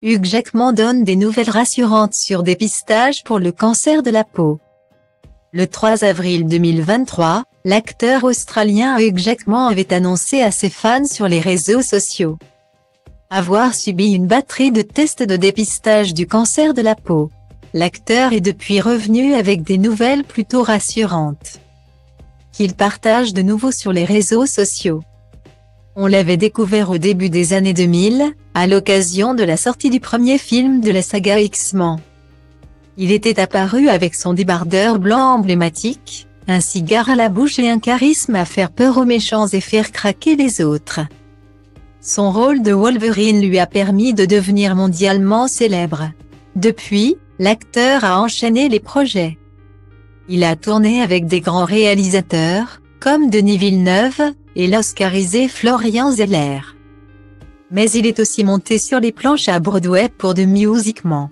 Hugh Jackman donne des nouvelles rassurantes sur dépistage pour le cancer de la peau. Le 3 avril 2023, l'acteur australien Hugh Jackman avait annoncé à ses fans sur les réseaux sociaux avoir subi une batterie de tests de dépistage du cancer de la peau. L'acteur est depuis revenu avec des nouvelles plutôt rassurantes, qu'il partage de nouveau sur les réseaux sociaux. On l'avait découvert au début des années 2000, à l'occasion de la sortie du premier film de la saga X-Men. Il était apparu avec son débardeur blanc emblématique, un cigare à la bouche et un charisme à faire peur aux méchants et faire craquer les autres. Son rôle de Wolverine lui a permis de devenir mondialement célèbre. Depuis, l'acteur a enchaîné les projets. Il a tourné avec des grands réalisateurs, comme Denis Villeneuve, et l'oscarisé Florian Zeller. Mais il est aussi monté sur les planches à Broadway pour The Music Man.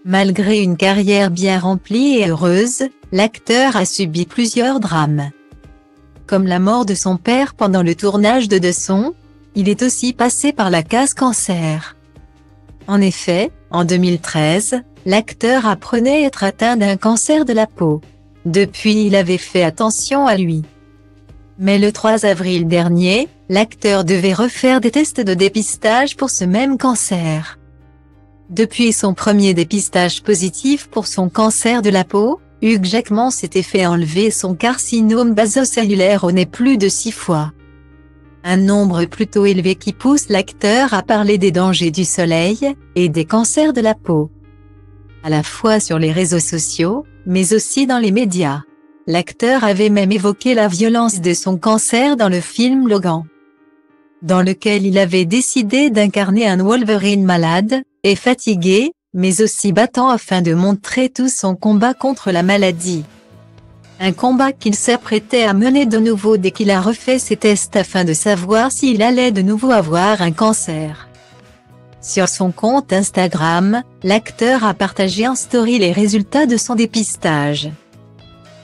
Malgré une carrière bien remplie et heureuse, l'acteur a subi plusieurs drames. Comme la mort de son père pendant le tournage de Son, il est aussi passé par la case cancer. En effet, en 2013, l'acteur apprenait être atteint d'un cancer de la peau. Depuis, il avait fait attention à lui. Mais le 3 avril dernier, l'acteur devait refaire des tests de dépistage pour ce même cancer. Depuis son premier dépistage positif pour son cancer de la peau, Hugh Jackman s'était fait enlever son carcinome basocellulaire au nez plus de 6 fois. Un nombre plutôt élevé qui pousse l'acteur à parler des dangers du soleil et des cancers de la peau. À la fois sur les réseaux sociaux, mais aussi dans les médias. L'acteur avait même évoqué la violence de son cancer dans le film Logan, dans lequel il avait décidé d'incarner un Wolverine malade et fatigué, mais aussi battant afin de montrer tout son combat contre la maladie. Un combat qu'il s'apprêtait à mener de nouveau dès qu'il a refait ses tests afin de savoir s'il allait de nouveau avoir un cancer. Sur son compte Instagram, l'acteur a partagé en story les résultats de son dépistage.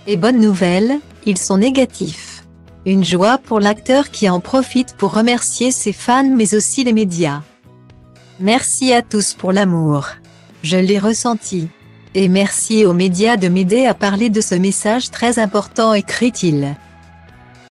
Et bonne nouvelle, ils sont négatifs. Une joie pour l'acteur qui en profite pour remercier ses fans mais aussi les médias. Merci à tous pour l'amour. Je l'ai ressenti. Et merci aux médias de m'aider à parler de ce message très important, écrit-il.